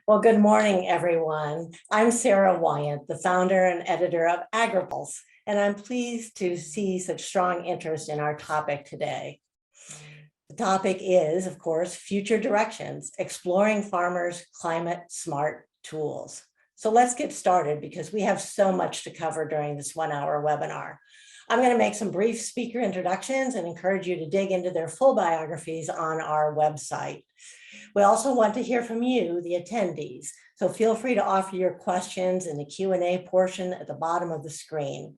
Well, good morning, everyone. I'm Sarah Wyant, the founder and editor of Agri-Pulse, and I'm pleased to see such strong interest in our topic today. The topic is, of course, future directions, exploring farmers' climate-smart tools. So let's get started because we have so much to cover during this 1-hour webinar. I'm going to make some brief speaker introductions and encourage you to dig into their full biographies on our website. We also want to hear from you, the attendees, so feel free to offer your questions in the Q&A portion at the bottom of the screen.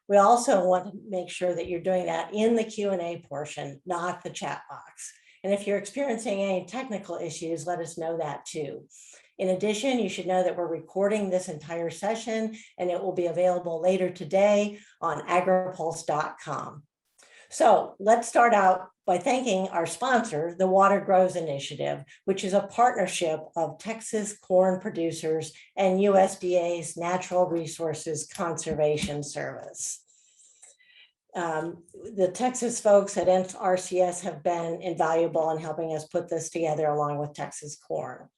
We also want to make sure that you're doing that in the Q&A portion, not the chat box. And if you're experiencing any technical issues, let us know that too. In addition, you should know that we're recording this entire session and it will be available later today on agripulse.com. So let's start out by thanking our sponsor, the Water Grows Initiative, which is a partnership of Texas corn producers and USDA's Natural Resources Conservation Service. The Texas folks at RCS have been invaluable in helping us put this together along with Texas Corn.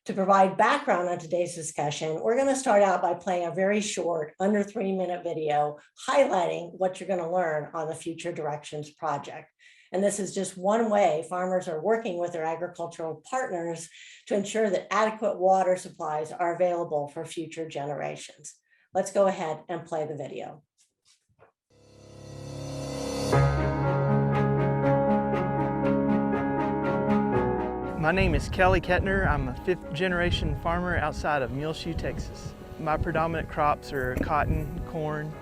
To provide background on today's discussion, we're going to start out by playing a very short, under 3-minute video highlighting what you're going to learn on the Future Directions project. And this is just one way farmers are working with their agricultural partners to ensure that adequate water supplies are available for future generations. Let's go ahead and play the video. My name is Kelly Kettner. I'm a 5th-generation farmer outside of Muleshoe, Texas. My predominant crops are cotton, corn,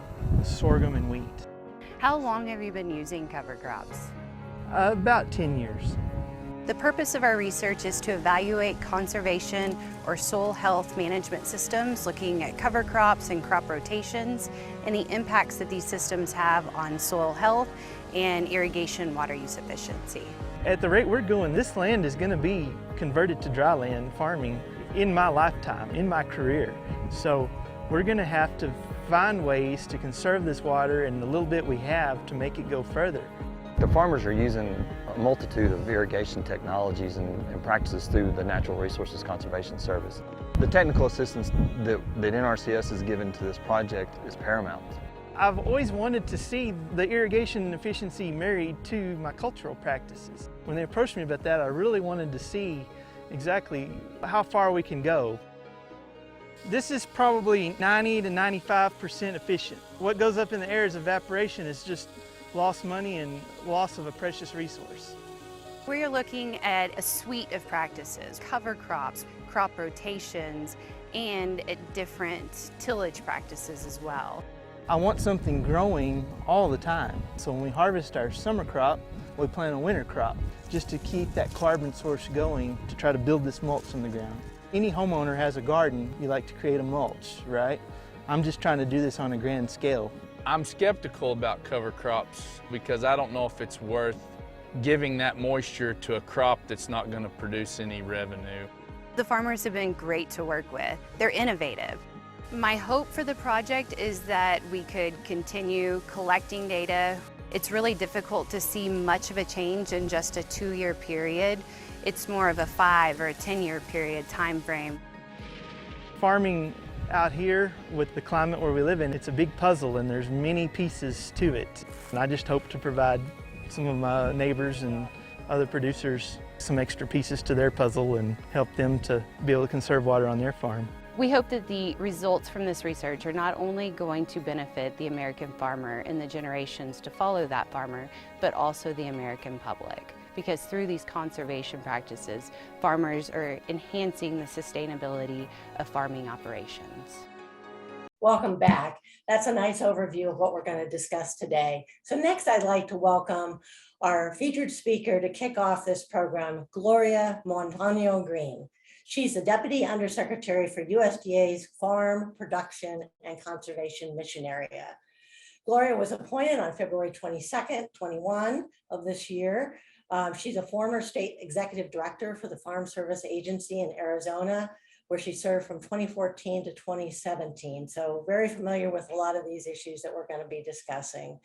sorghum, and wheat. How long have you been using cover crops? About 10 years. The purpose of our research is to evaluate conservation or soil health management systems, looking at cover crops and crop rotations, and the impacts that these systems have on soil health and irrigation water use efficiency. At the rate we're going, this land is going to be converted to dry land farming in my lifetime, in my career. So we're going to have to find ways to conserve this water and the little bit we have to make it go further. The farmers are using a multitude of irrigation technologies and practices through the Natural Resources Conservation Service. The technical assistance that NRCS has given to this project is paramount. I've always wanted to see the irrigation efficiency married to my cultural practices. When they approached me about that, I really wanted to see exactly how far we can go. This is probably 90 to 95% efficient. What goes up in the air as evaporation is just lost money and loss of a precious resource. We're looking at a suite of practices, cover crops, crop rotations, and different tillage practices as well. I want something growing all the time. So when we harvest our summer crop, we plant a winter crop just to keep that carbon source going to try to build this mulch in the ground. Any homeowner has a garden, you like to create a mulch, right? I'm just trying to do this on a grand scale. I'm skeptical about cover crops because I don't know if it's worth giving that moisture to a crop that's not going to produce any revenue. The farmers have been great to work with. They're innovative. My hope for the project is that we could continue collecting data. It's really difficult to see much of a change in just a 2-year period. It's more of a 5 or a 10-year period time frame. Farming out here with the climate where we live in, it's a big puzzle and there's many pieces to it. And I just hope to provide some of my neighbors and other producers some extra pieces to their puzzle and help them to be able to conserve water on their farm. We hope that the results from this research are not only going to benefit the American farmer and the generations to follow that farmer, but also the American public. Because through these conservation practices, farmers are enhancing the sustainability of farming operations. Welcome back. That's a nice overview of what we're going to discuss today. So next, I'd like to welcome our featured speaker to kick off this program, Gloria Montagna Green. She's the Deputy Undersecretary for USDA's Farm, Production, and Conservation Mission Area. Gloria was appointed on February 22nd, 21 of this year. She's a former state executive director for the Farm Service Agency in Arizona, where she served from 2014 to 2017. So very familiar with a lot of these issues that we're going to be discussing.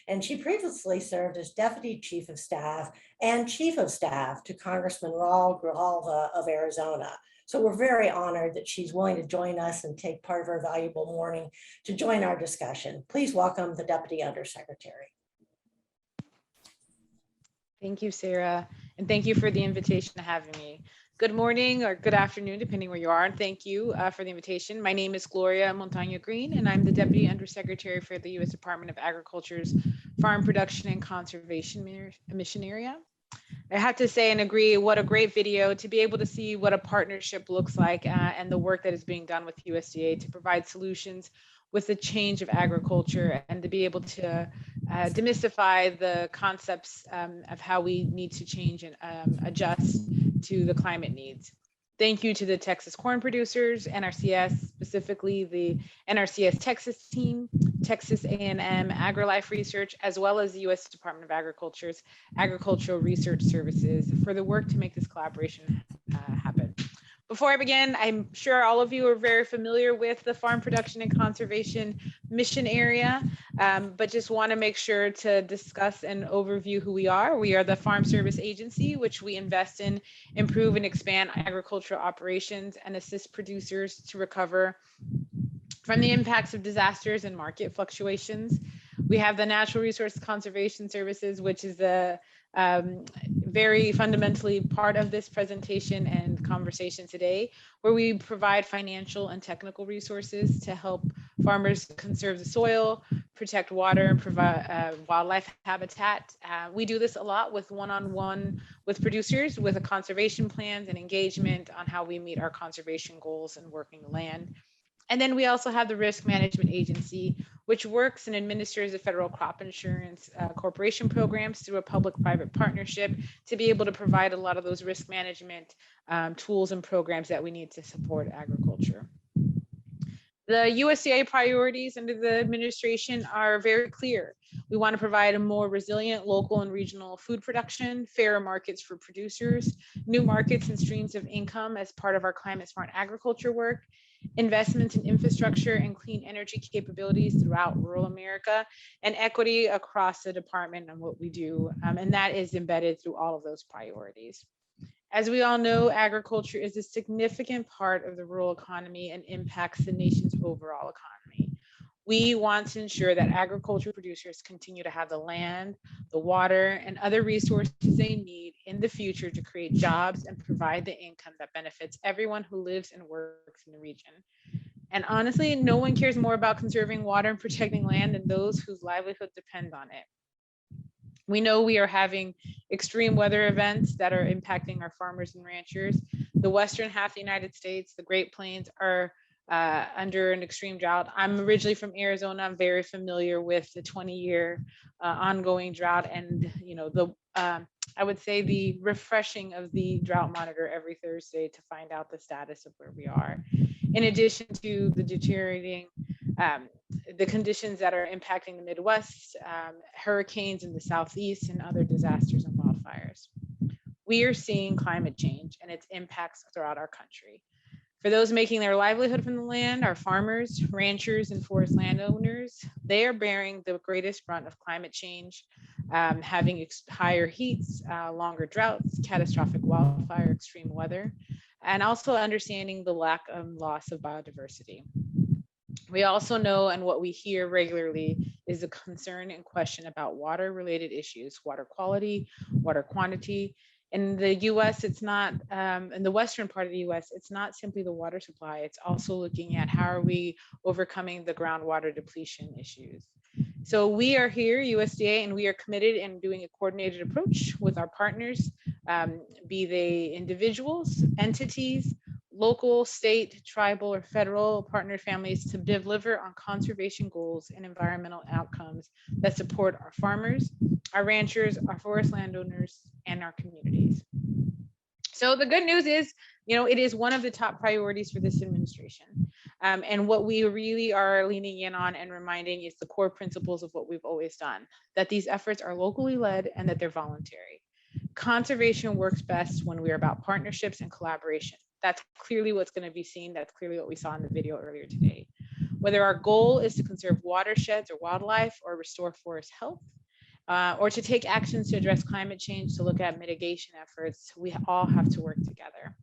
And she previously served as Deputy Chief of Staff and Chief of Staff to Congressman Raul Grijalva of Arizona. So we're very honored that she's willing to join us and take part of her valuable morning to join our discussion. Please welcome the Deputy Undersecretary. Thank you, Sarah, and thank you for the invitation to having me. Good morning or good afternoon, depending where you are, and thank you for the invitation. My name is Gloria Montagna Green, and I'm the Deputy Undersecretary for the U.S. Department of Agriculture's Farm Production and Conservation Mission Area. I have to say and agree, what a great video to be able to see what a partnership looks like and the work that is being done with USDA to provide solutions with the change of agriculture and to be able to demystify the concepts of how we need to change and adjust to the climate needs. Thank you to the Texas corn producers, NRCS, specifically the NRCS Texas team, Texas A&M AgriLife Research, as well as the U.S. Department of Agriculture's Agricultural Research Services for the work to make this collaboration happen. Before I begin, I'm sure all of you are very familiar with the Farm Production and Conservation Mission Area, but just want to make sure to discuss and overview who we are. We are the Farm Service Agency, which we invest in, improve and expand agricultural operations and assist producers to recover from the impacts of disasters and market fluctuations. We have the Natural Resource Conservation Services, which is the very fundamentally part of this presentation and conversation today, where we provide financial and technical resources to help farmers conserve the soil, protect water, and provide wildlife habitat. We do this a lot with one-on-one with producers with a conservation plans and engagement on how we meet our conservation goals and working the land. And then we also have the Risk Management Agency, which works and administers the federal crop insurance corporation programs through a public-private partnership to be able to provide a lot of those risk management tools and programs that we need to support agriculture. The USDA priorities under the administration are very clear. We want to provide a more resilient local and regional food production, fairer markets for producers, new markets and streams of income as part of our climate smart agriculture work, investments in infrastructure and clean energy capabilities throughout rural America, and equity across the department and what we do. And that is embedded through all of those priorities. As we all know, agriculture is a significant part of the rural economy and impacts the nation's overall economy. We want to ensure that agriculture producers continue to have the land, the water, and other resources they need in the future to create jobs and provide the income that benefits everyone who lives and works in the region. And honestly, no one cares more about conserving water and protecting land than those whose livelihood depend on it. We know we are having extreme weather events that are impacting our farmers and ranchers. The western half of the United States, the Great Plains, are under an extreme drought. I'm originally from Arizona. I'm very familiar with the 20-year ongoing drought, and I would say the refreshing of the drought monitor every Thursday to find out the status of where we are. In addition to the deteriorating the conditions that are impacting the Midwest, hurricanes in the Southeast, and other disasters and wildfires. We are seeing climate change and its impacts throughout our country. For those making their livelihood from the land, our farmers, ranchers, and forest landowners, they are bearing the greatest brunt of climate change, having higher heats, longer droughts, catastrophic wildfire, extreme weather, and also understanding the lack and loss of biodiversity. We also know, and what we hear regularly, is a concern and question about water-related issues, water quality, water quantity. In the US, it's not, in the western part of the US, it's not simply the water supply, it's also looking at how are we overcoming the groundwater depletion issues. So we are here, USDA, and we are committed in doing a coordinated approach with our partners, be they individuals, entities, local, state, tribal, or federal partner families to deliver on conservation goals and environmental outcomes that support our farmers, our ranchers, our forest landowners, and our communities. So the good news is, it is one of the top priorities for this administration. And what we really are leaning in on and reminding is the core principles of what we've always done, that these efforts are locally led and that they're voluntary. Conservation works best when we are about partnerships and collaboration. That's clearly what's going to be seen. That's clearly what we saw in the video earlier today. Whether our goal is to conserve watersheds or wildlife or restore forest health, or to take actions to address climate change, to look at mitigation efforts, we all have to work together.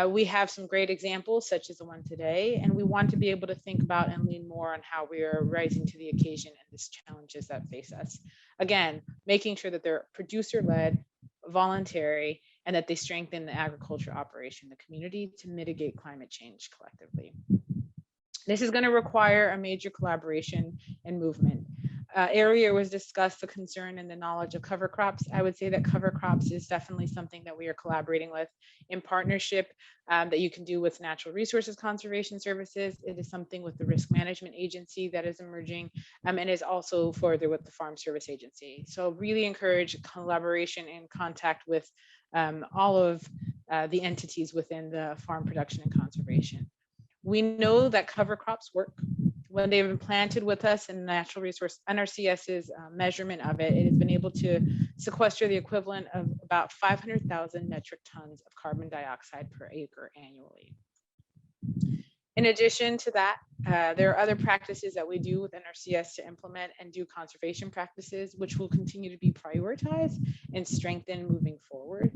We have some great examples, such as the one today, and we want to be able to think about and lean more on how we are rising to the occasion and the challenges that face us. Again, making sure that they're producer-led, voluntary, and that they strengthen the agriculture operation in the community to mitigate climate change collectively. This is going to require a major collaboration and movement. Earlier was discussed the concern and the knowledge of cover crops. I would say that cover crops is definitely something that we are collaborating with in partnership that you can do with Natural Resources Conservation Services. It is something with the Risk Management Agency that is emerging and is also further with the Farm Service Agency. So really encourage collaboration and contact with all of the entities within the farm production and conservation. We know that cover crops work. When they've been planted with us in Natural Resource NRCS's measurement of it, it has been able to sequester the equivalent of about 500,000 metric tons of carbon dioxide per acre annually. In addition to that, there are other practices that we do with NRCS to implement and do conservation practices, which will continue to be prioritized and strengthened moving forward.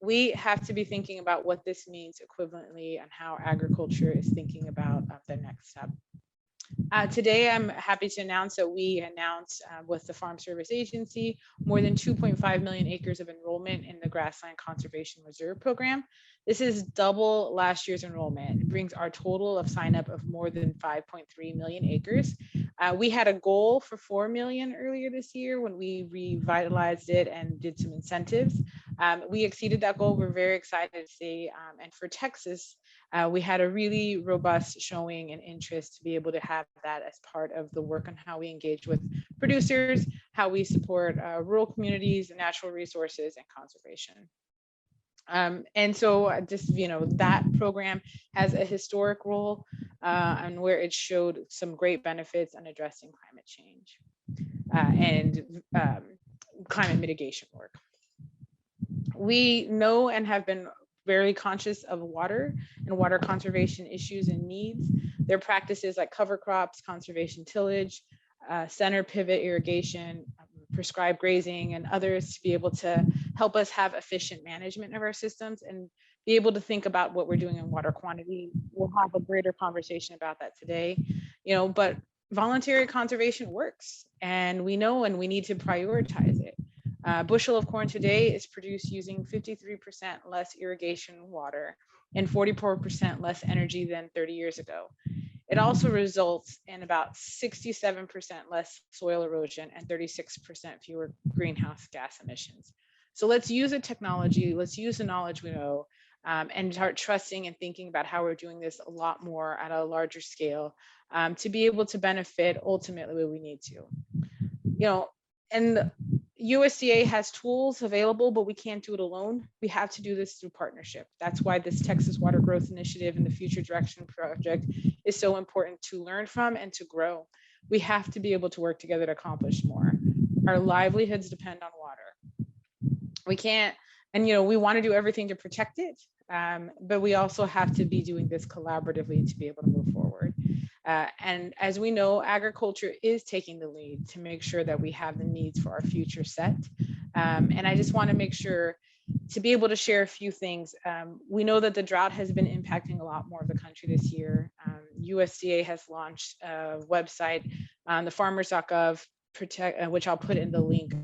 We have to be thinking about what this means equivalently and how agriculture is thinking about the next step. Today, I'm happy to announce that we announced with the Farm Service Agency more than 2.5 million acres of enrollment in the Grassland Conservation Reserve Program. This is double last year's enrollment. It brings our total of sign up of more than 5.3 million acres. We had a goal for 4 million earlier this year when we revitalized it and did some incentives. We exceeded that goal. We're very excited to see. And for Texas, we had a really robust showing and interest to be able to have that as part of the work on how we engage with producers, how we support rural communities, natural resources, and conservation. And so just, that program has a historic role and where it showed some great benefits on addressing climate change and climate mitigation work. We know and have been very conscious of water and water conservation issues and needs. There are practices like cover crops, conservation tillage, center pivot irrigation, prescribed grazing, and others to be able to help us have efficient management of our systems and be able to think about what we're doing in water quantity. We'll have a greater conversation about that today, but voluntary conservation works, and we know and we need to prioritize it. A bushel of corn today is produced using 53% less irrigation water and 44% less energy than 30 years ago. It also results in about 67% less soil erosion and 36% fewer greenhouse gas emissions. So let's use the technology, let's use the knowledge we know, and start trusting and thinking about how we're doing this a lot more at a larger scale to be able to benefit ultimately where we need to. And USDA has tools available, but we can't do it alone. We have to do this through partnership. That's why this Texas Water Growth Initiative and the Future Direction Project is so important to learn from and to grow. We have to be able to work together to accomplish more. Our livelihoods depend on water. We can't, and we want to do everything to protect it, but we also have to be doing this collaboratively to be able to move forward. And as we know, agriculture is taking the lead to make sure that we have the needs for our future set. And I just want to make sure to be able to share a few things. We know that the drought has been impacting a lot more of the country this year. USDA has launched a website on the farmers.gov, which I'll put in the link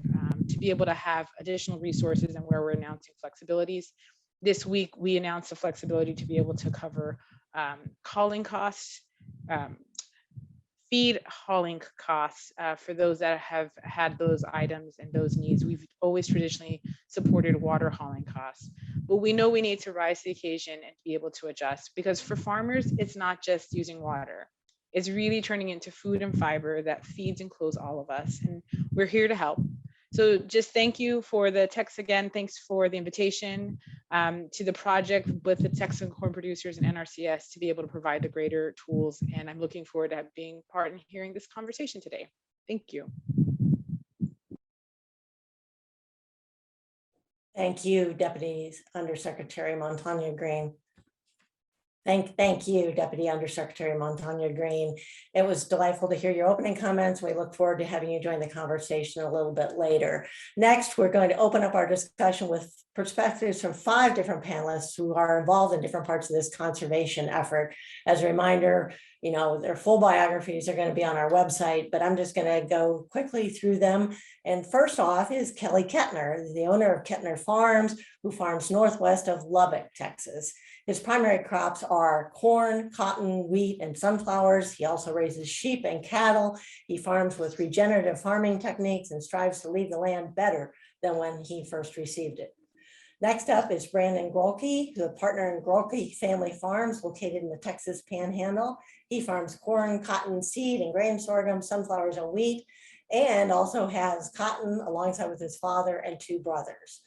to be able to have additional resources and where we're announcing flexibilities. This week, we announced the flexibility to be able to cover hauling costs, feed hauling costs for those that have had those items and those needs. We've always traditionally supported water hauling costs, but we know we need to rise to the occasion and be able to adjust, because for farmers, it's not just using water. It's really turning into food and fiber that feeds and clothes all of us, and we're here to help. So just thank you for the text again. Thanks for the invitation to the project with the Texas corn producers and NRCS to be able to provide the greater tools. And I'm looking forward to being part and hearing this conversation today. Thank you. Thank you, Deputy Undersecretary Montagna Green. Thank you, Deputy Undersecretary Montagna Green. It was delightful to hear your opening comments. We look forward to having you join the conversation a little bit later. Next, we're going to open up our discussion with perspectives from 5 different panelists who are involved in different parts of this conservation effort. As a reminder, their full biographies are going to be on our website, but I'm just going to go quickly through them. And first off is Kelly Kettner, the owner of Kettner Farms, who farms northwest of Lubbock, Texas. His primary crops are corn, cotton, wheat, and sunflowers. He also raises sheep and cattle. He farms with regenerative farming techniques and strives to leave the land better than when he first received it. Next up is Brandon Gulke, who's a partner in Gulke Family Farms located in the Texas Panhandle. He farms corn, cotton, seed, and grain sorghum, sunflowers, and wheat, and also has cotton alongside with his father and 2 brothers.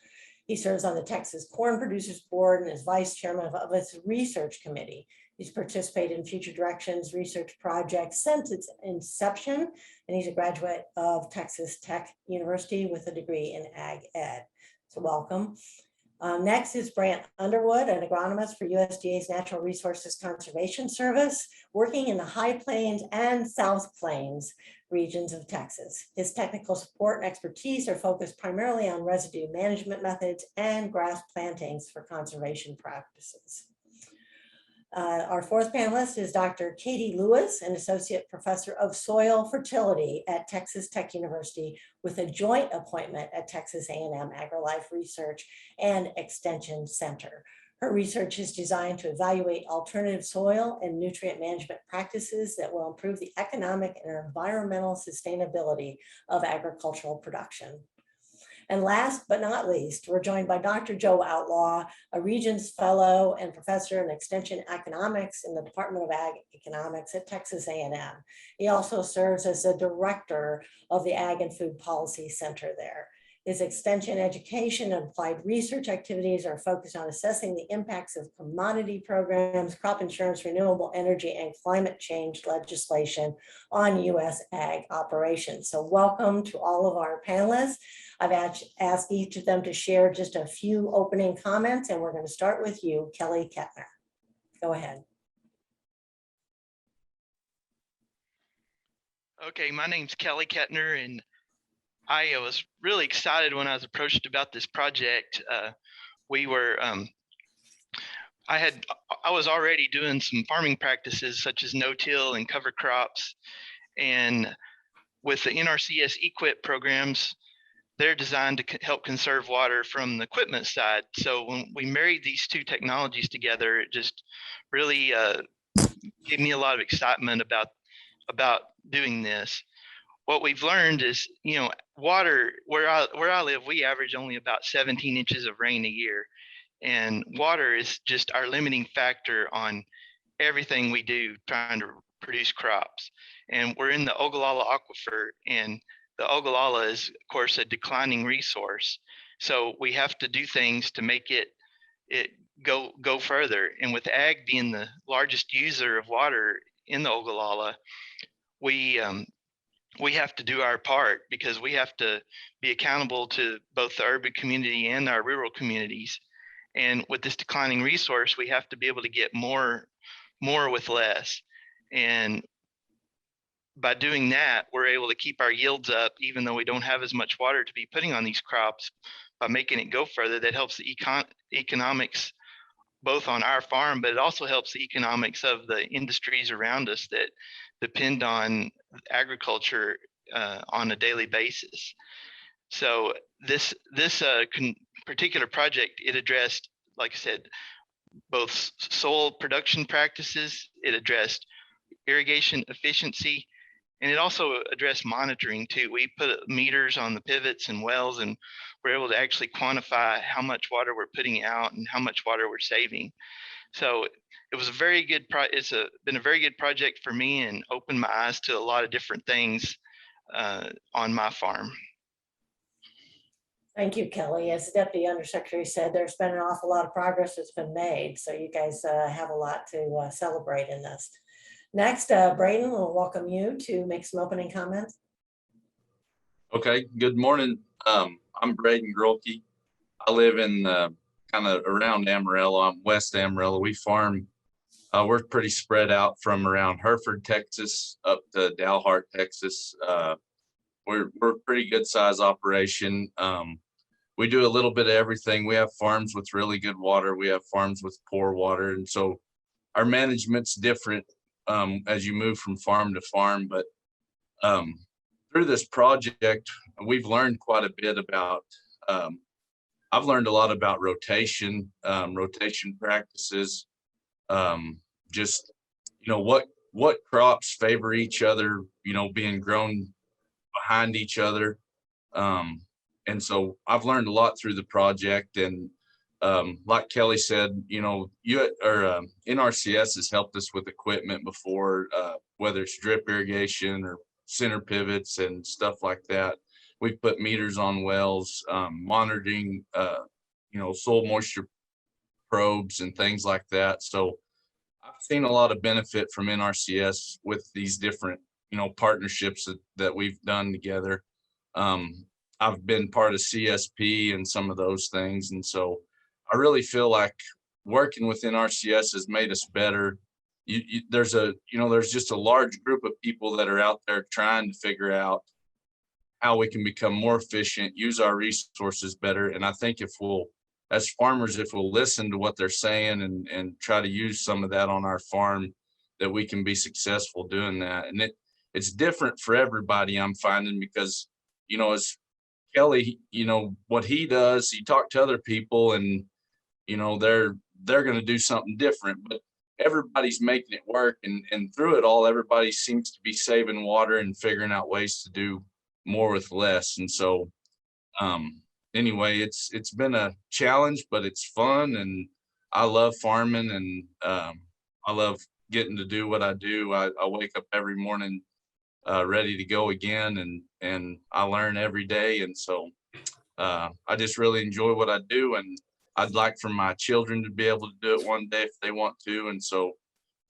He serves on the Texas Corn Producers Board and is vice chairman of its research committee. He's participated in Future Directions research projects since its inception, and he's a graduate of Texas Tech University with a degree in Ag Ed. So welcome. Next is Brent Underwood, an agronomist for USDA's Natural Resources Conservation Service, working in the High Plains and South Plains regions of Texas. His technical support and expertise are focused primarily on residue management methods and grass plantings for conservation practices. Our 4th panelist is Dr. Katie Lewis, an associate professor of soil fertility at Texas Tech University with a joint appointment at Texas A&M AgriLife Research and Extension Center. Her research is designed to evaluate alternative soil and nutrient management practices that will improve the economic and environmental sustainability of agricultural production. And last but not least, we're joined by Dr. Joe Outlaw, a Regents Fellow and Professor in Extension Economics in the Department of Ag Economics at Texas A&M. He also serves as the Director of the Ag and Food Policy Center there. His extension education and applied research activities are focused on assessing the impacts of commodity programs, crop insurance, renewable energy, and climate change legislation on U.S. ag operations. So welcome to all of our panelists. I've asked each of them to share just a few opening comments, and we're going to start with you, Kelly Kettner. Go ahead. Okay, my name's Kelly Kettner, and I was really excited when I was approached about this project. I was already doing some farming practices such as no-till and cover crops, and with the NRCS EQIP programs, they're designed to help conserve water from the equipment side. So when we married these 2 technologies together, it just really gave me a lot of excitement about doing this. What we've learned is, water, where I live, we average only about 17 inches of rain a year. And water is just our limiting factor on everything we do trying to produce crops. And we're in the Ogallala Aquifer, and the Ogallala is, of course, a declining resource. So we have to do things to make it go further. And with ag being the largest user of water in the Ogallala, we have to do our part, because we have to be accountable to both the urban community and our rural communities. And with this declining resource, we have to be able to get more with less. And by doing that, we're able to keep our yields up, even though we don't have as much water to be putting on these crops. By making it go further, that helps the economics both on our farm, but it also helps the economics of the industries around us that depend on agriculture on a daily basis. So this particular project, it addressed, like I said, both soil production practices, it addressed irrigation efficiency, and it also addressed monitoring too. We put meters on the pivots and wells, and we're able to actually quantify how much water we're putting out and how much water we're saving. So it was a very good been a very good project for me, and opened my eyes to a lot of different things on my farm. Thank you, Kelly. As the Deputy Undersecretary said, there's been an awful lot of progress that's been made. So you guys have a lot to celebrate in this. Next, Braden, we'll welcome you to make some opening comments. Okay, good morning. I'm Braden Gulke. I live in kind of around Amarillo. I'm West Amarillo. We farm, we're pretty spread out from around Hereford, Texas, up to Dalhart, Texas. We're a pretty good size operation. we do a little bit of everything. We have farms with really good water. We have farms with poor water. And so our management's different as you move from farm to farm. But through this project, we've learned quite a bit about, I've learned a lot about rotation practices, just, what crops favor each other, being grown behind each other. And so I've learned a lot through the project. And like Kelly said, NRCS has helped us with equipment before, whether it's drip irrigation or center pivots and stuff like that. We've put meters on wells, monitoring, soil moisture probes and things like that. So I've seen a lot of benefit from NRCS with these different, partnerships that we've done together. I've been part of CSP and some of those things. And so I really feel like working with NRCS has made us better. There's just a large group of people that are out there trying to figure out how we can become more efficient, use our resources better. And I think as farmers, if we'll listen to what they're saying and try to use some of that on our farm, that we can be successful doing that. And it's different for everybody, I'm finding, because, as Kelly, what he does, he talked to other people and, they're going to do something different, but everybody's making it work. And through it all, everybody seems to be saving water and figuring out ways to do more with less. And so, anyway, it's been a challenge, but it's fun. And I love farming, and I love getting to do what I do. I wake up every morning ready to go again, and I learn every day. And so I just really enjoy what I do, and I'd like for my children to be able to do it one day if they want to. And so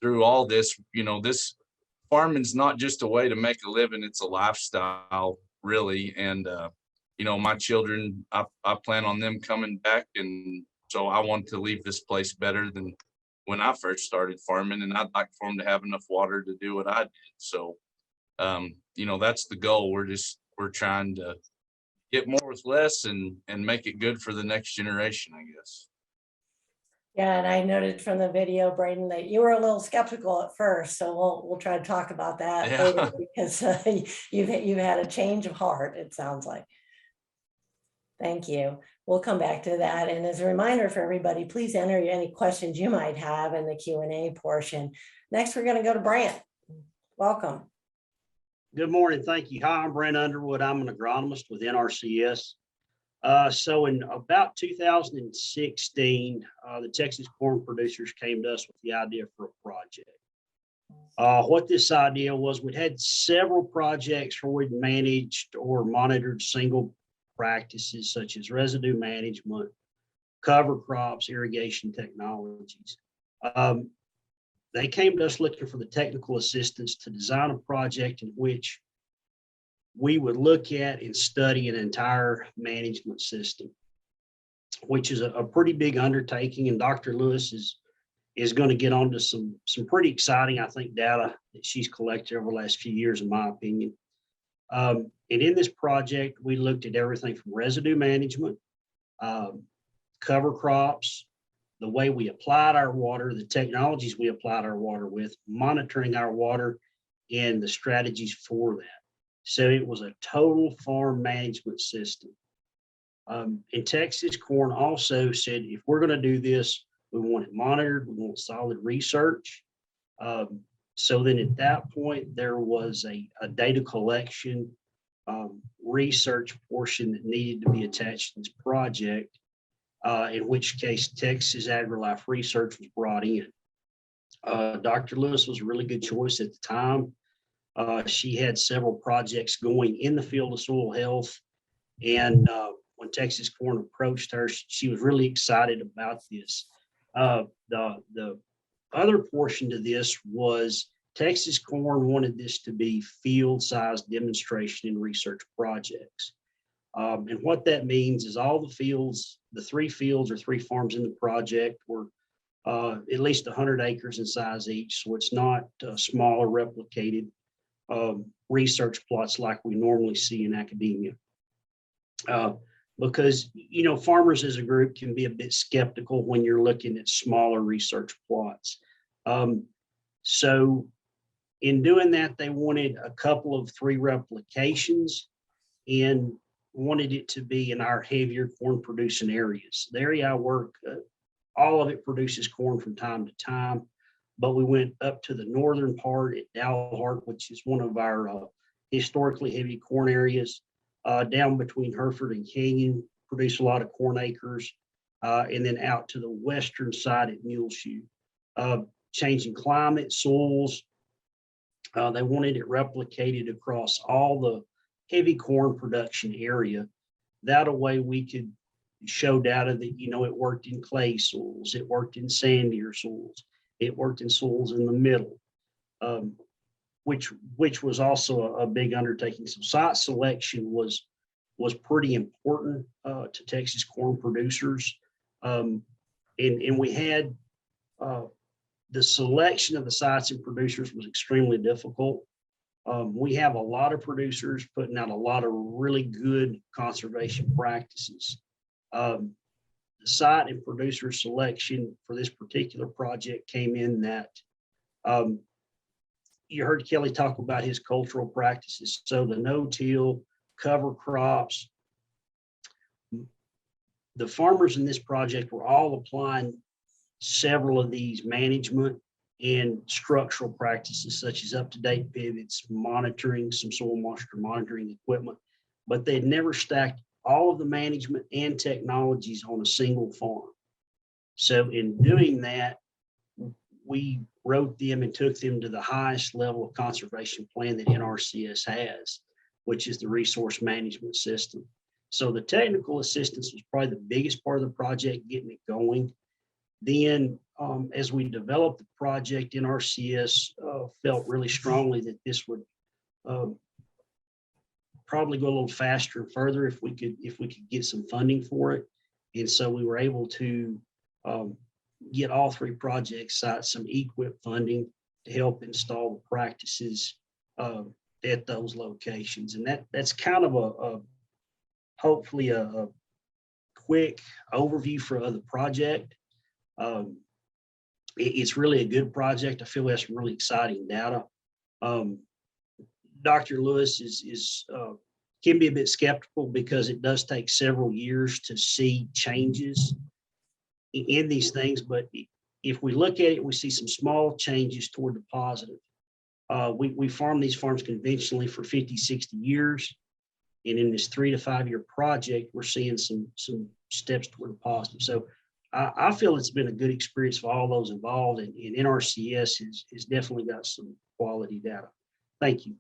through all this, this farming's not just a way to make a living, it's a lifestyle, really. And my children, I plan on them coming back, and so I want to leave this place better than when I first started farming, and I'd like for them to have enough water to do what I did. So that's the goal. We're trying to get more with less and make it good for the next generation, I guess. Yeah, and I noted from the video, Braden, that you were a little skeptical at first, so we'll try to talk about that later, because you've had a change of heart, it sounds like. Thank you. We'll come back to that. And as a reminder for everybody, please enter any questions you might have in the Q&A portion. Next, we're going to go to Brent. Welcome. Good morning. Thank you. Hi, I'm Brent Underwood. I'm an agronomist with NRCS. So in about 2016, the Texas corn producers came to us with the idea for a project. What this idea was, we'd had several projects where we'd managed or monitored single practices such as residue management, cover crops, irrigation technologies. They came to us looking for the technical assistance to design a project in which we would look at and study an entire management system, which is a pretty big undertaking. And Dr. Lewis is going to get onto some pretty exciting, I think, data that she's collected over the last few years, in my opinion. And in this project, we looked at everything from residue management, cover crops, the way we applied our water, the technologies we applied our water with, monitoring our water, and the strategies for that. So it was a total farm management system. In Texas, corn also said, if we're going to do this, we want it monitored, we want solid research. So then at that point, there was a data collection research portion that needed to be attached to this project, in which case Texas AgriLife Research was brought in. Dr. Lewis was a really good choice at the time. She had several projects going in the field of soil health. And when Texas Corn approached her, she was really excited about this. The other portion to this was Texas Corn wanted this to be field-sized demonstration and research projects. And what that means is all the fields, the 3 fields or 3 farms in the project were at least 100 acres in size each. So it's not smaller replicated research plots like we normally see in academia. because, you know, farmers as a group can be a bit skeptical when you're looking at smaller research plots. So in doing that, they wanted a couple of 3 replications and wanted it to be in our heavier corn producing areas. The area I work, all of it produces corn from time to time, but we went up to the northern part at Dalhart, which is one of our historically heavy corn areas, down between Hereford and Canyon, produce a lot of corn acres, and then out to the western side at Muleshoe. Changing climate, soils, they wanted it replicated across all the heavy corn production area. That a way we could show data that, you know, it worked in clay soils, it worked in sandier soils, it worked in soils in the middle, which was also a big undertaking. So site selection was pretty important to Texas corn producers. And we had the selection of the sites and producers was extremely difficult. We have a lot of producers putting out a lot of really good conservation practices. The site and producer selection for this particular project came in that you heard Kelly talk about his cultural practices. So the no-till, cover crops, the farmers in this project were all applying several of these management and structural practices, such as up-to-date pivots, monitoring, some soil moisture monitoring equipment, but they'd never stacked all of the management and technologies on a single farm. So in doing that, we wrote them and took them to the highest level of conservation plan that NRCS has, which is the resource management system. So the technical assistance was probably the biggest part of the project, getting it going. Then as we developed the project, NRCS felt really strongly that this would probably go a little faster and further if we could get some funding for it. And so we were able to get all 3 project sites some EQIP funding to help install the practices at those locations. And that's kind of hopefully a quick overview for the project. It's really a good project. I feel we have some really exciting data. Dr. Lewis can be a bit skeptical because it does take several years to see changes in these things. But if we look at it, we see some small changes toward the positive. We farm these farms conventionally for 50, 60 years. And in this 3 to 5 year project, we're seeing some steps toward the positive. So I feel it's been a good experience for all those involved, and NRCS has definitely got some quality data. Thank you.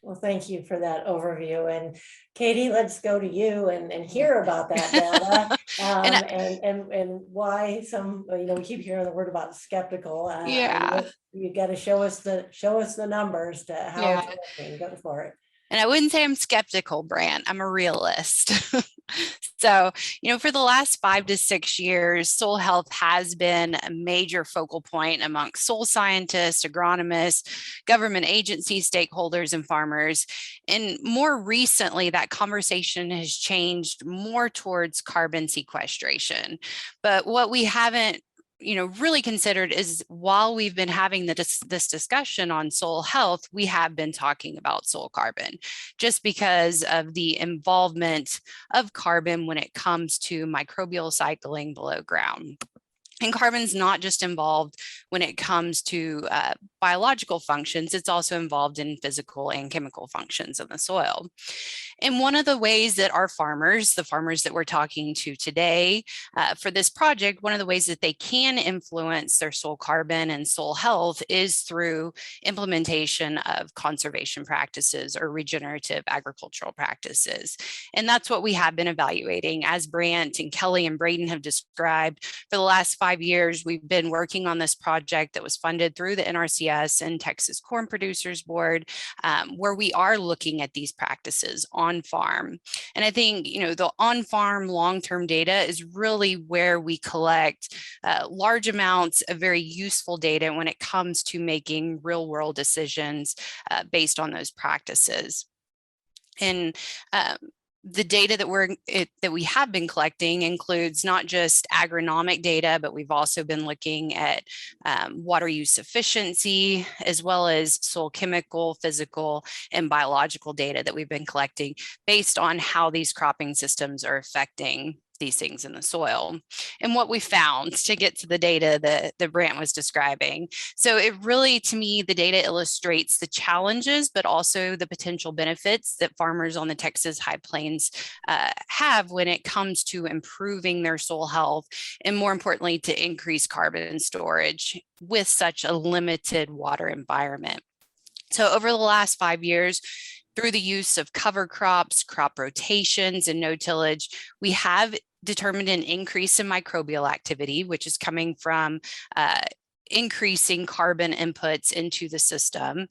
Well, thank you for that overview. And Katie, let's go to you and hear about that data and why some, you know, we keep hearing the word about skeptical. You got to show us the numbers to how it's working. Go for it. And I wouldn't say I'm skeptical, Brent. I'm a realist. So, you know, for the last 5 to 6 years, soil health has been a major focal point amongst soil scientists, agronomists, government agencies, stakeholders, and farmers. And more recently, that conversation has changed more towards carbon sequestration. But what we haven't really considered is while we've been having this discussion on soil health, we have been talking about soil carbon just because of the involvement of carbon when it comes to microbial cycling below ground. And carbon's not just involved when it comes to biological functions, it's also involved in physical and chemical functions in the soil. And one of the ways that our farmers, the farmers that we're talking to today for this project, one of the ways that they can influence their soil carbon and soil health is through implementation of conservation practices or regenerative agricultural practices. And that's what we have been evaluating. As Brent and Kelly and Braden have described, for the last 5 years, we've been working on this project that was funded through the NRCS and Texas Corn Producers Board, where we are looking at these practices on farm. And I think, the on-farm long-term data is really where we collect large amounts of very useful data when it comes to making real-world decisions based on those practices. And The data that we have been collecting includes not just agronomic data, but we've also been looking at water use efficiency, as well as soil chemical, physical, and biological data that we've been collecting based on how these cropping systems are affecting these things in the soil. And what we found, to get to the data that Brent was describing. So it really, to me, the data illustrates the challenges, but also the potential benefits that farmers on the Texas High Plains have when it comes to improving their soil health, and more importantly, to increase carbon storage with such a limited water environment. So over the last 5 years, through the use of cover crops, crop rotations, and no tillage, we have determined an increase in microbial activity, which is coming from increasing carbon inputs into the system.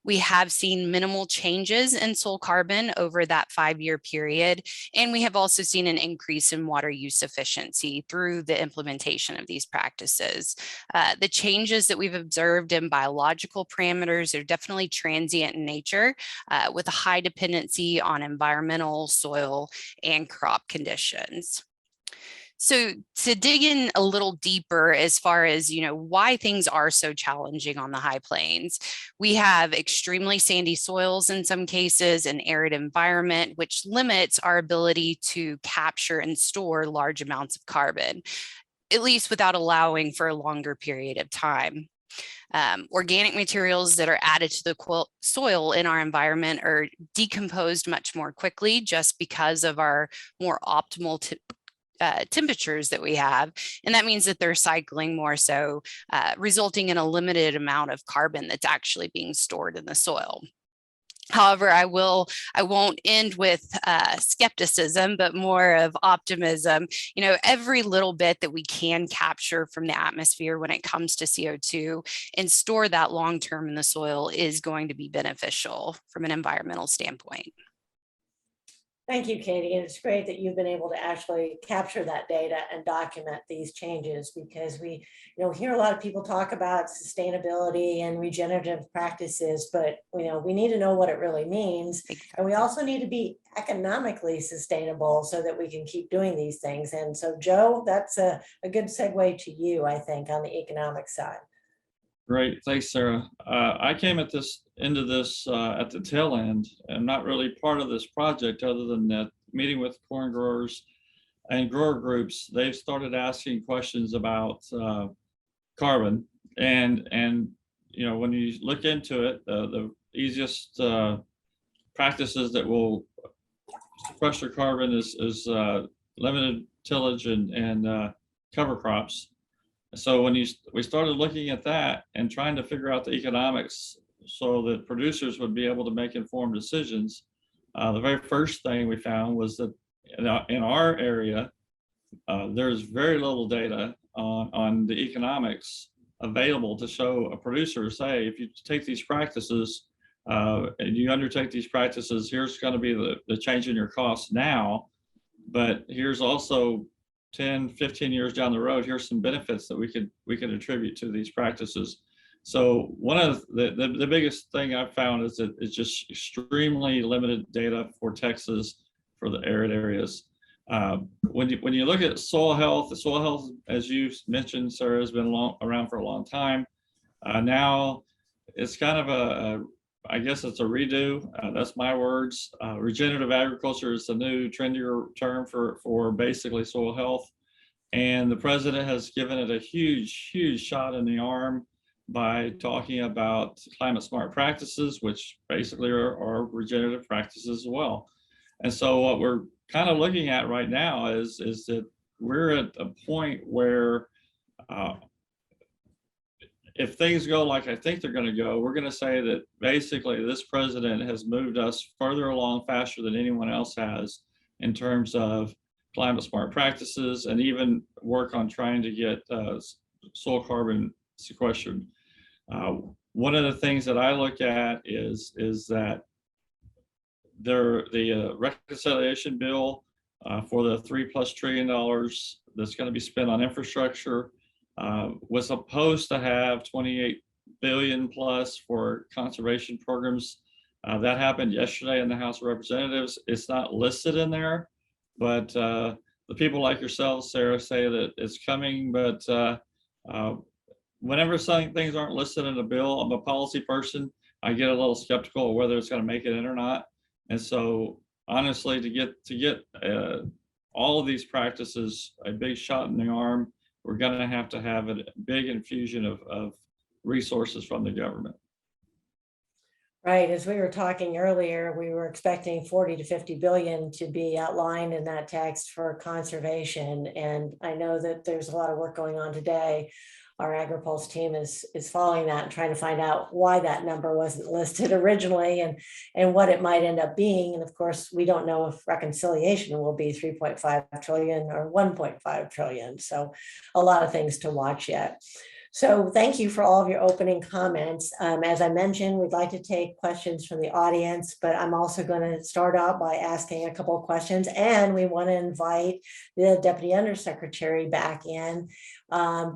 We have seen minimal changes in soil carbon over that 5-year period, and we have also seen an increase in water use efficiency through the implementation of these practices. The changes that we've observed in biological parameters are definitely transient in nature, with a high dependency on environmental, soil, and crop conditions. So to dig in a little deeper as far as, why things are so challenging on the high plains, we have extremely sandy soils in some cases, an arid environment, which limits our ability to capture and store large amounts of carbon, at least without allowing for a longer period of time. Organic materials that are added to the soil in our environment are decomposed much more quickly just because of our more optimal temperatures that we have, and that means that they're cycling more, so resulting in a limited amount of carbon that's actually being stored in the soil. However, I won't end with skepticism, but more of optimism. Every little bit that we can capture from the atmosphere when it comes to CO2 and store that long term in the soil is going to be beneficial from an environmental standpoint. Thank you, Katie. And it's great that you've been able to actually capture that data and document these changes, because we hear a lot of people talk about sustainability and regenerative practices, but we need to know what it really means. And we also need to be economically sustainable so that we can keep doing these things. And so, Joe, that's a good segue to you, I think, on the economic side. Great, thanks, Sarah. I came into this at the tail end. I'm not really part of this project other than that meeting with corn growers and grower groups. They've started asking questions about carbon, and when you look into it, the easiest practices that will sequester carbon is limited tillage and cover crops. So when we started looking at that and trying to figure out the economics so that producers would be able to make informed decisions, the very first thing we found was that in our area, there's very little data on the economics available to show a producer, say, if you take these practices and you undertake these practices, here's going to be the change in your costs now, but here's also 10, 15 years down the road, here's some benefits that we could attribute to these practices. So one of the biggest thing I've found is that it's just extremely limited data for Texas for the arid areas. When you look at soil health, the soil health, as you mentioned, Sarah, has been around for a long time. Now it's kind of I guess it's a redo. That's my words. Regenerative agriculture is the new trendier term for basically soil health. And the president has given it a huge, huge shot in the arm by talking about climate smart practices, which basically are regenerative practices as well. And so what we're kind of looking at right now is that we're at a point where if things go like I think they're going to go, we're going to say that basically this president has moved us further along faster than anyone else has in terms of climate smart practices and even work on trying to get soil carbon sequestered. One of the things that I look at is that the reconciliation bill for the $3+ trillion that's going to be spent on infrastructure was supposed to have 28 billion plus for conservation programs. That happened yesterday in the House of Representatives. It's not listed in there, but the people like yourself, Sarah, say that it's coming. But whenever things aren't listed in a bill, I'm a policy person. I get a little skeptical of whether it's going to make it in or not. And so, honestly, to get all of these practices a big shot in the arm, we're going to have a big infusion of resources from the government. Right, as we were talking earlier, we were expecting 40 to 50 billion to be outlined in that text for conservation. And I know that there's a lot of work going on today. Our Agri-Pulse team is following that and trying to find out why that number wasn't listed originally and what it might end up being. And of course, we don't know if reconciliation will be 3.5 trillion or 1.5 trillion. So a lot of things to watch yet. So thank you for all of your opening comments. As I mentioned, we'd like to take questions from the audience, but I'm also going to start out by asking a couple of questions, and we want to invite the Deputy Undersecretary back in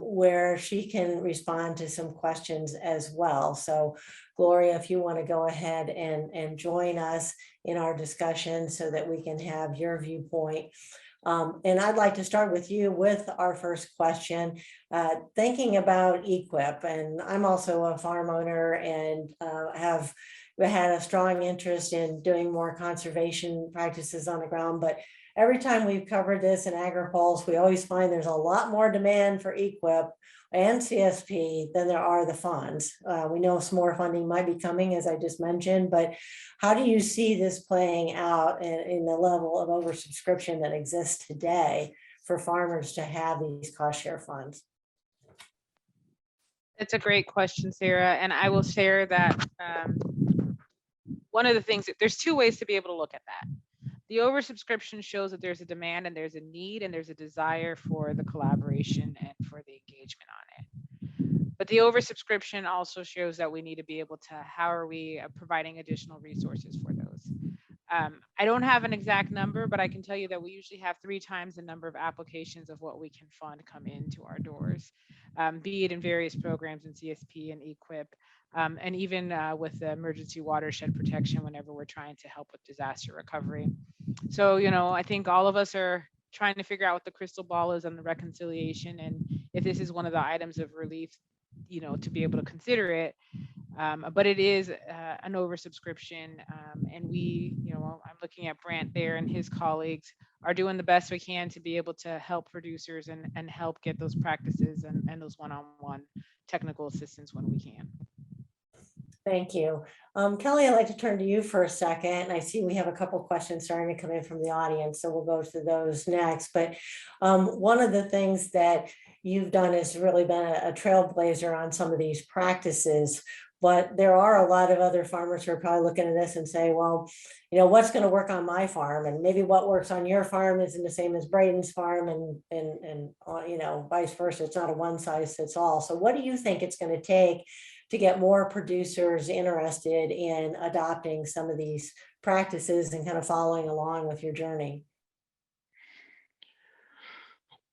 where she can respond to some questions as well. So Gloria, if you want to go ahead and join us in our discussion so that we can have your viewpoint. And I'd like to start with you with our first question, thinking about EQIP. And I'm also a farm owner and have had a strong interest in doing more conservation practices on the ground. But every time we've covered this in Agri-Pulse, we always find there's a lot more demand for EQIP and CSP than there are the funds. We know some more funding might be coming, as I just mentioned, but how do you see this playing out in the level of oversubscription that exists today for farmers to have these cost share funds? It's a great question, Sarah. And I will share that one of the things, there's two ways to be able to look at that. The oversubscription shows that there's a demand and there's a need and there's a desire for the collaboration and for the engagement on it. But the oversubscription also shows that we need to be able to, how are we providing additional resources for those? I don't have an exact number, but I can tell you that we usually have 3 times the number of applications of what we can fund come into our doors, be it in various programs in CSP and EQIP, and even with the emergency watershed protection whenever we're trying to help with disaster recovery. So, you know, I think all of us are trying to figure out what the crystal ball is on the reconciliation, and if this is one of the items of relief, you know, to be able to consider it. But it is an oversubscription, and we, you know, I'm looking at Brent there and his colleagues are doing the best we can to be able to help producers and help get those practices and those one-on-one technical assistance when we can. Thank you. Kelly, I'd like to turn to you for a second. I see we have a couple questions starting to come in from the audience, so we'll go to those next. But one of the things that you've done is really been a trailblazer on some of these practices. But there are a lot of other farmers who are probably looking at this and say, well, you know, what's going to work on my farm? And maybe what works on your farm isn't the same as Braden's farm, and you know, vice versa. It's not a one size fits all. So what do you think it's going to take to get more producers interested in adopting some of these practices and kind of following along with your journey?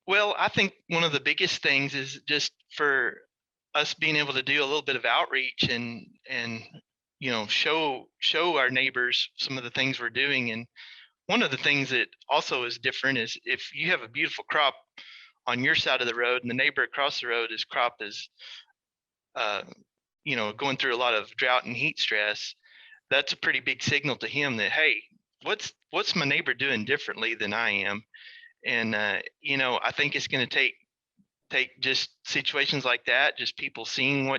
Well, I think one of the biggest things is just for us being able to do a little bit of outreach and you know, show our neighbors some of the things we're doing. And one of the things that also is different is if you have a beautiful crop on your side of the road and the neighbor across the road, his crop is you know, going through a lot of drought and heat stress, that's a pretty big signal to him that, hey, what's my neighbor doing differently than I am? And you know, I think it's going to take just situations like that, just people seeing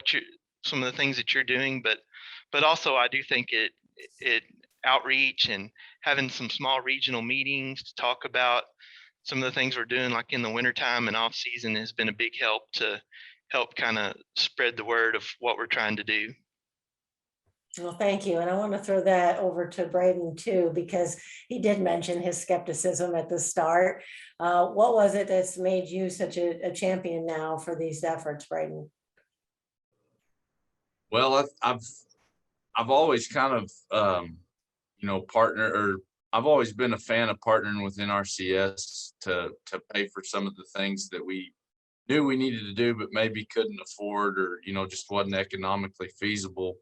some of the things that you're doing, but also I do think it outreach and having some small regional meetings to talk about some of the things we're doing, like in the wintertime and off season, has been a big help to help kind of spread the word of what we're trying to do. Well, thank you. And I want to throw that over to Braden too, because he did mention his skepticism at the start. What was it that's made you such a champion now for these efforts, Braden? Well, I've always kind of, you know, I've always been a fan of partnering with NRCS to pay for some of the things that we knew we needed to do, but maybe couldn't afford, or, you know, just wasn't economically feasible.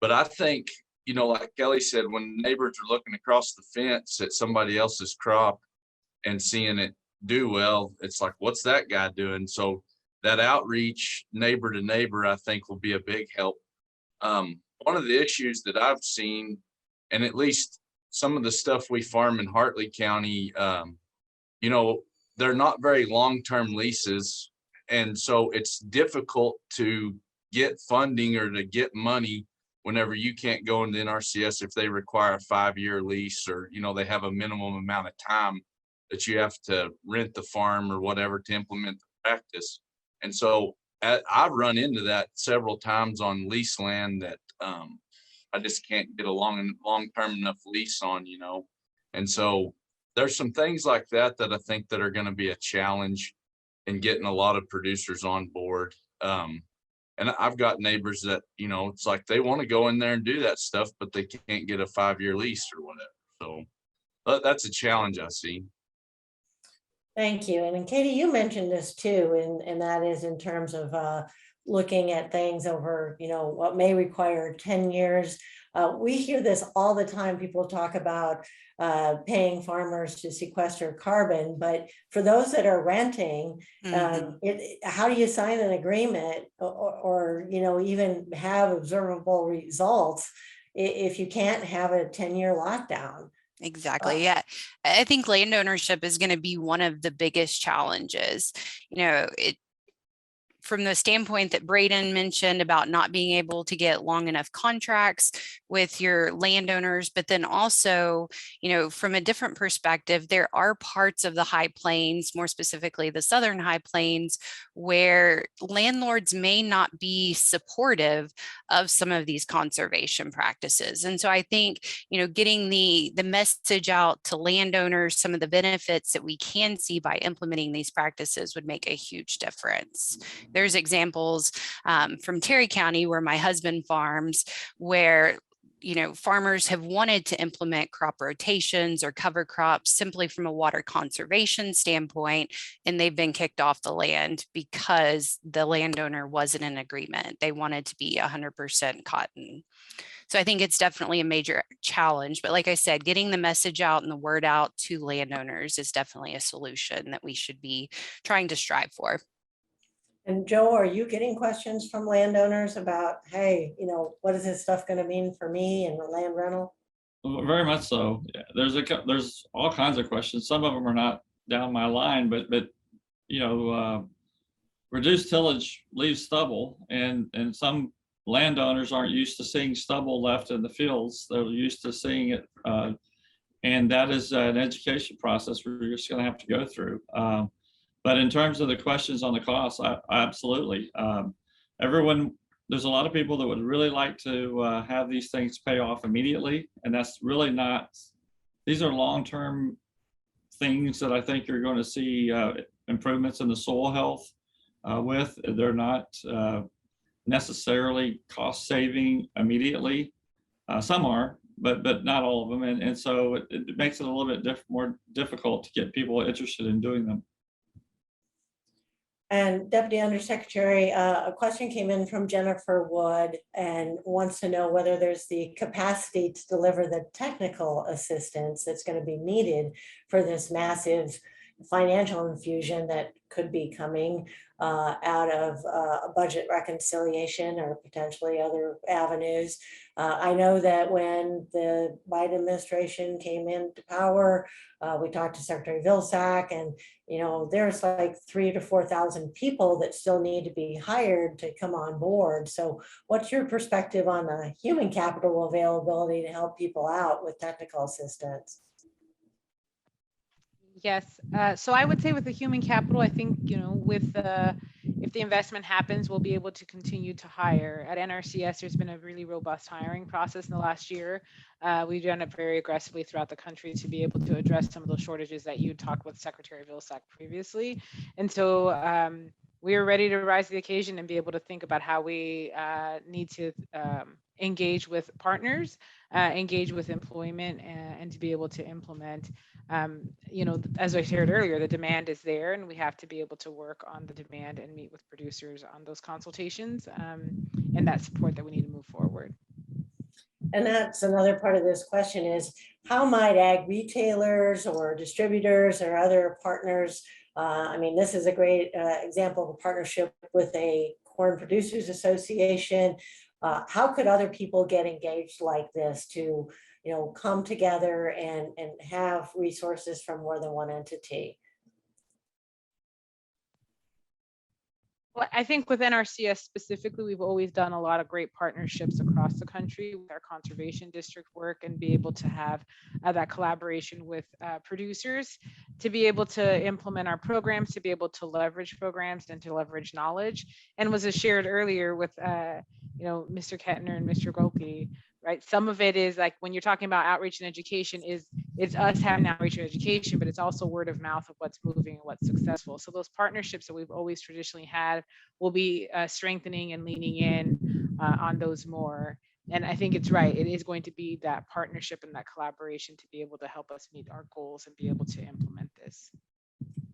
But I think, you know, like Kelly said, when neighbors are looking across the fence at somebody else's crop and seeing it do well, it's like, what's that guy doing? So that outreach neighbor to neighbor, I think, will be a big help. One of the issues that I've seen, and at least some of the stuff we farm in Hartley County, you know, they're not very long-term leases. And so it's difficult to get funding or to get money whenever you can't go into NRCS if they require a 5-year lease, or, you know, they have a minimum amount of time that you have to rent the farm or whatever to implement the practice. And so I've run into that several times on lease land that I just can't get a long-term enough lease on, you know. And so there's some things like that that I think that are going to be a challenge in getting a lot of producers on board. And I've got neighbors that, you know, it's like they want to go in there and do that stuff, but they can't get a 5-year lease or whatever. So that's a challenge I see. Thank you. And Katie, you mentioned this too, and that is in terms of looking at things over, you know, what may require 10 years. We hear this all the time. People talk about paying farmers to sequester carbon, but for those that are renting, how do you sign an agreement or, you know, even have observable results if you can't have a 10-year lockdown? Exactly. Yeah. I think land ownership is going to be one of the biggest challenges. You know, from the standpoint that Braden mentioned about not being able to get long enough contracts with your landowners, but then also, you know, from a different perspective, there are parts of the High Plains, more specifically the Southern High Plains, where landlords may not be supportive of some of these conservation practices. And so I think, you know, getting the message out to landowners, some of the benefits that we can see by implementing these practices would make a huge difference. There's examples from Terry County where my husband farms, where, you know, farmers have wanted to implement crop rotations or cover crops simply from a water conservation standpoint, and they've been kicked off the land because the landowner wasn't in agreement. They wanted to be 100% cotton. So I think it's definitely a major challenge. But like I said, getting the message out and the word out to landowners is definitely a solution that we should be trying to strive for. And Joe, are you getting questions from landowners about, hey, you know, what is this stuff going to mean for me and the land rental? Very much so. Yeah, there's all kinds of questions. Some of them are not down my line, but you know, reduced tillage leaves stubble, and some landowners aren't used to seeing stubble left in the fields. They're used to seeing it, and that is an education process we're just going to have to go through. But in terms of the questions on the costs, absolutely. There's a lot of people that would really like to have these things pay off immediately. And that's really not, these are long-term things that I think you're going to see improvements in the soil health with. They're not necessarily cost saving immediately. Some are, but not all of them. And so it makes it a little bit more difficult to get people interested in doing them. And Deputy Undersecretary, a question came in from Jennifer Wood and wants to know whether there's the capacity to deliver the technical assistance that's going to be needed for this massive financial infusion that could be coming out of a budget reconciliation or potentially other avenues. I know that when the Biden administration came into power, we talked to Secretary Vilsack, and you know, there's like 3,000 to 4,000 people that still need to be hired to come on board. So what's your perspective on the human capital availability to help people out with technical assistance? Yes, so I would say with the human capital, I think, you know, with if the investment happens, we'll be able to continue to hire. At NRCS, there's been a really robust hiring process in the last year. We've done it very aggressively throughout the country to be able to address some of those shortages that you talked with Secretary Vilsack previously. And so we are ready to rise to the occasion and be able to think about how we need to engage with partners, engage with employment, and to be able to implement. You know, as I shared earlier, the demand is there, and we have to be able to work on the demand and meet with producers on those consultations and that support that we need to move forward. And that's another part of this question is, how might ag retailers or distributors or other partners, I mean, this is a great example of a partnership with a corn producers association. How could other people get engaged like this to, come together and have resources from more than one entity? Well, I think with NRCS specifically, we've always done a lot of great partnerships across the country with our conservation district work, and be able to have that collaboration with producers to be able to implement our programs, to be able to leverage programs and to leverage knowledge. And was shared earlier with Mr. Kettner and Mr. Gulke, right? Some of it is like when you're talking about outreach and education, it's us having outreach and education, but it's also word of mouth of what's moving and what's successful. So those partnerships that we've always traditionally had will be strengthening and leaning in on those more. And I think it's right. It is going to be that partnership and that collaboration to be able to help us meet our goals and be able to implement this.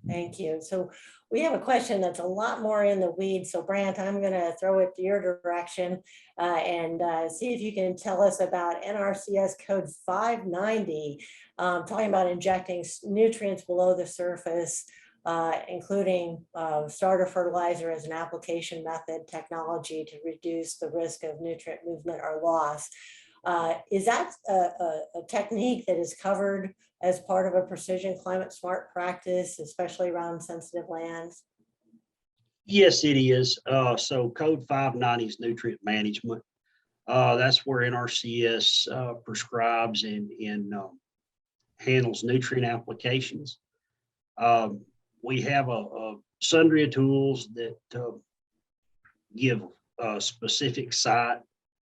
Thank you. So we have a question that's a lot more in the weeds. So Brent, I'm going to throw it to your direction and see if you can tell us about NRCS code 590, talking about injecting nutrients below the surface, including starter fertilizer as an application method technology to reduce the risk of nutrient movement or loss. Is that a technique that is covered as part of a precision climate smart practice, especially around sensitive lands? Yes, it is. So code 590 is nutrient management. That's where NRCS prescribes and handles nutrient applications. We have a sundry of tools that give specific site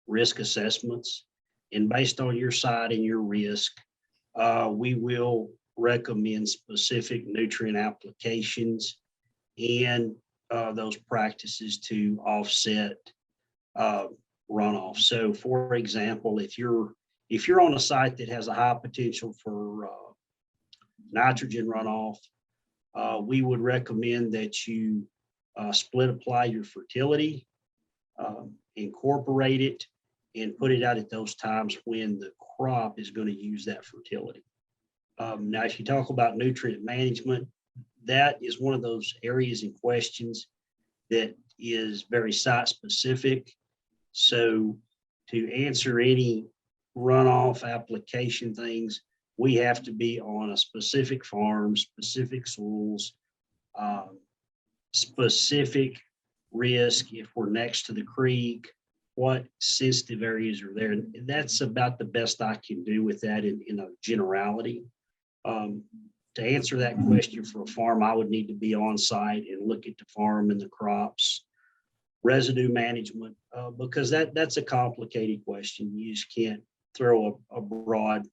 risk assessments. And based on your site and your risk, we will recommend specific nutrient applications and those practices to offset runoff. So for example, if you're on a site that has a high potential for nitrogen runoff, we would recommend that you split apply your fertility, incorporate it, and put it out at those times when the crop is going to use that fertility. Now, if you talk about nutrient management, that is one of those areas and questions that is very site specific. So to answer any runoff application things, we have to be on a specific farm, specific soils, specific risk. If we're next to the creek, what sensitive areas are there? And that's about the best I can do with that in a generality. To answer that question for a farm, I would need to be on site and look at the farm and the crops, residue management, because that's a complicated question. You just can't throw a broad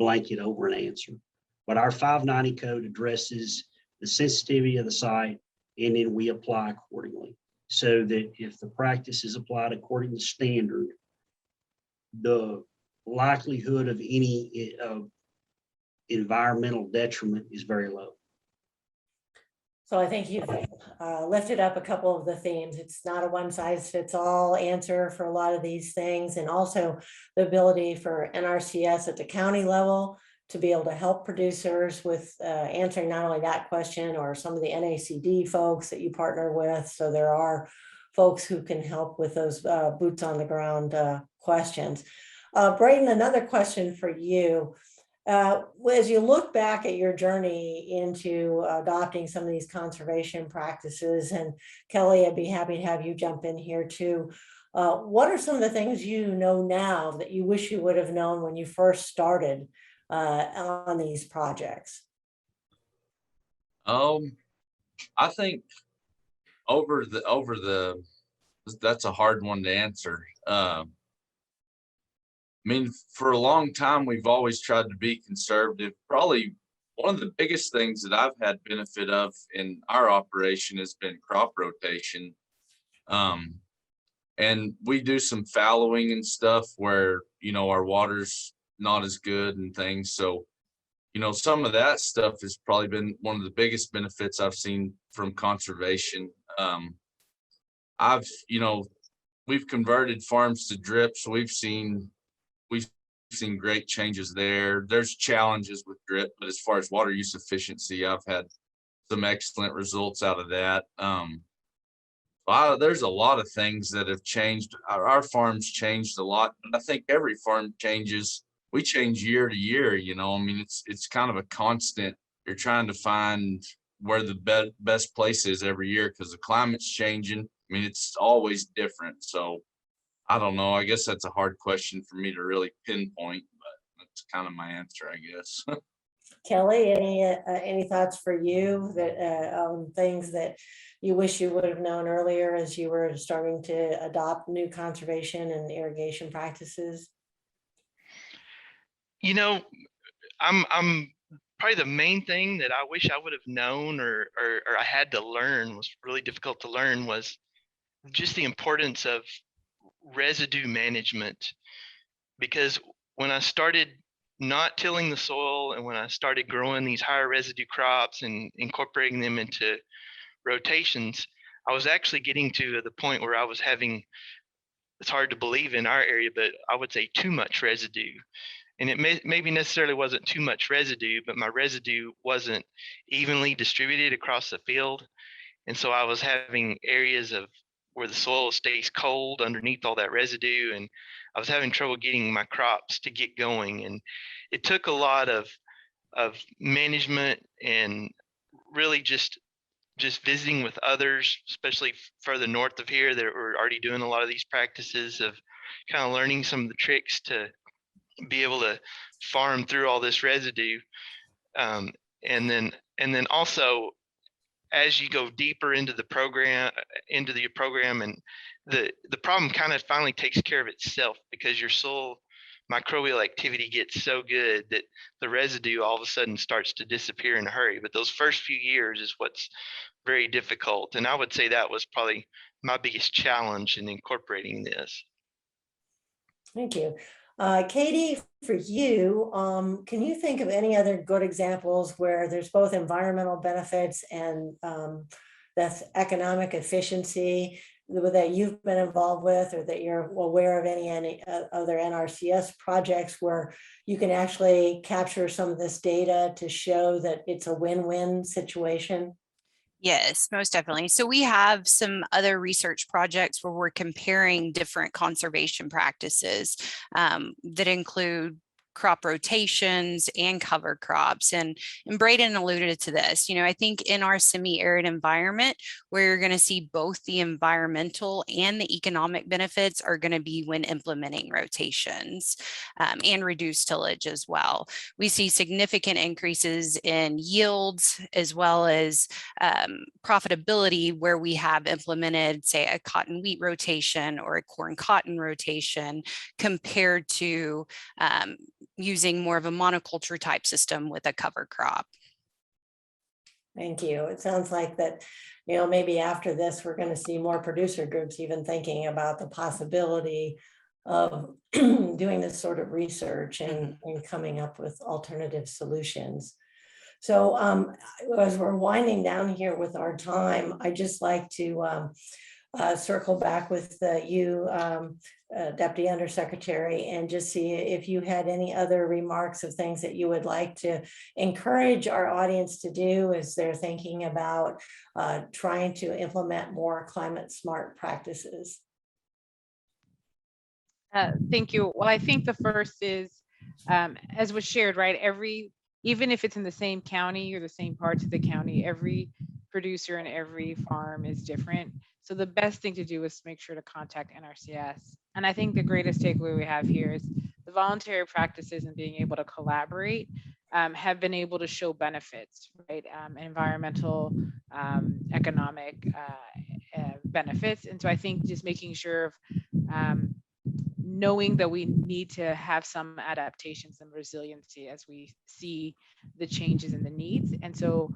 blanket over an answer. But our 590 code addresses the sensitivity of the site, and then we apply accordingly. So that if the practice is applied according to standard, the likelihood of any environmental detriment is very low. So I think you've lifted up a couple of the themes. It's not a one size fits all answer for a lot of these things, and also the ability for NRCS at the county level to be able to help producers with answering not only that question or some of the NACD folks that you partner with. So there are folks who can help with those boots on the ground questions. Braden, another question for you. As you look back at your journey into adopting some of these conservation practices, and Kelly, I'd be happy to have you jump in here too. What are some of the things you know now that you wish you would have known when you first started on these projects? I think over the that's a hard one to answer. I mean, for a long time, we've always tried to be conservative. Probably one of the biggest things that I've had benefit of in our operation has been crop rotation. And we do some fallowing and stuff where, our water's not as good and things. So, some of that stuff has probably been one of the biggest benefits I've seen from conservation. We've converted farms to drip, so we've seen seen great changes there. There's challenges with drip, but as far as water use efficiency, I've had some excellent results out of that. There's a lot of things that have changed. Our farm's changed a lot, but I think every farm changes. We change year to year, you know. I mean, it's kind of a constant. You're trying to find where the best place is every year because the climate's changing. I mean, it's always different. So I don't know. I guess that's a hard question for me to really pinpoint, but that's kind of my answer, I guess. Kelly, any thoughts for you that on things that you wish you would have known earlier as you were starting to adopt new conservation and irrigation practices? You know, I'm probably the main thing that I wish I would have known or I had to learn, was really difficult to learn, was just the importance of residue management. Because when I started not tilling the soil and when I started growing these higher residue crops and incorporating them into rotations, I was actually getting to the point where I was having, it's hard to believe in our area, but I would say too much residue. And it maybe necessarily wasn't too much residue, but my residue wasn't evenly distributed across the field. And so I was having areas of where the soil stays cold underneath all that residue, and I was having trouble getting my crops to get going. And it took a lot of management and really just visiting with others, especially further north of here that were already doing a lot of these practices, of kind of learning some of the tricks to be able to farm through all this residue. And then also, as you go deeper into the program, and the problem kind of finally takes care of itself, because your soil microbial activity gets so good that the residue all of a sudden starts to disappear in a hurry. But those first few years is what's very difficult. And I would say that was probably my biggest challenge in incorporating this. Thank you. Katie, for you, can you think of any other good examples where there's both environmental benefits and that's economic efficiency that you've been involved with, or that you're aware of any other NRCS projects where you can actually capture some of this data to show that it's a win-win situation? Yes, most definitely. So we have some other research projects where we're comparing different conservation practices that include crop rotations and cover crops. And Braden alluded to this. You know, I think in our semi-arid environment, where you're going to see both the environmental and the economic benefits are going to be when implementing rotations and reduced tillage as well. We see significant increases in yields as well as profitability where we have implemented, say, a cotton wheat rotation or a corn cotton rotation compared to using more of a monoculture type system with a cover crop. Thank you. It sounds like that, you know, maybe after this, we're going to see more producer groups even thinking about the possibility of doing this sort of research and coming up with alternative solutions. So as we're winding down here with our time, I'd just like to circle back with you, Deputy Undersecretary, and just see if you had any other remarks of things that you would like to encourage our audience to do as they're thinking about trying to implement more climate smart practices. Thank you. Well, I think the first is, as was shared, right, even if it's in the same county or the same parts of the county, every producer and every farm is different. So the best thing to do is make sure to contact NRCS. And I think the greatest takeaway we have here is the voluntary practices and being able to collaborate have been able to show benefits, right? Environmental, economic benefits. And so I think just making sure of knowing that we need to have some adaptations and resiliency as we see the changes in the needs. And so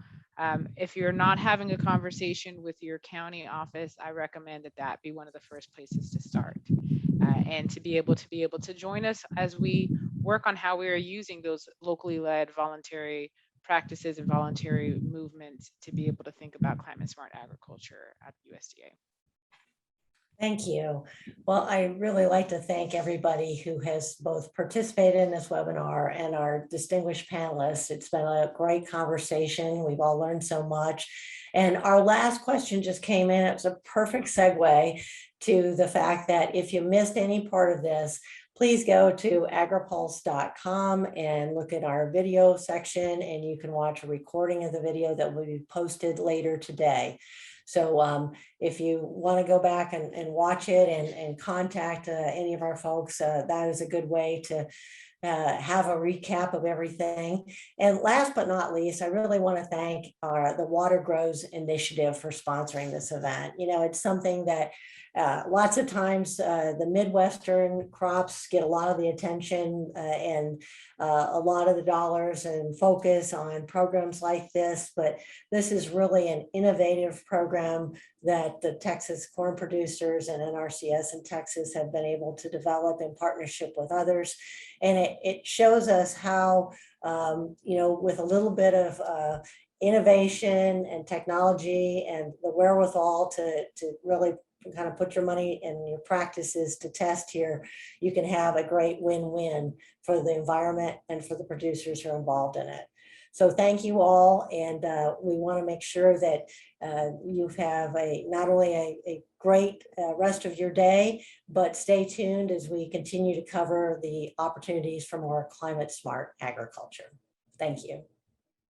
if you're not having a conversation with your county office, I recommend that be one of the first places to start, and to be able to join us as we work on how we are using those locally led voluntary practices and voluntary movements to be able to think about climate smart agriculture at USDA. Thank you. Well, I really like to thank everybody who has both participated in this webinar and our distinguished panelists. It's been a great conversation. We've all learned so much. And our last question just came in. It was a perfect segue to the fact that if you missed any part of this, please go to agripulse.com and look at our video section, and you can watch a recording of the video that will be posted later today. So if you want to go back and watch it and contact any of our folks, that is a good way to have a recap of everything. And last but not least, I really want to thank the Water Grows Initiative for sponsoring this event. You know, it's something that lots of times the Midwestern crops get a lot of the attention and a lot of the dollars and focus on programs like this, but this is really an innovative program that the Texas corn producers and NRCS in Texas have been able to develop in partnership with others. And it shows us how, you know, with a little bit of innovation and technology and the wherewithal to really kind of put your money and your practices to test here, you can have a great win-win for the environment and for the producers who are involved in it. So thank you all. And we want to make sure that you have not only a great rest of your day, but stay tuned as we continue to cover the opportunities for more climate smart agriculture. Thank you.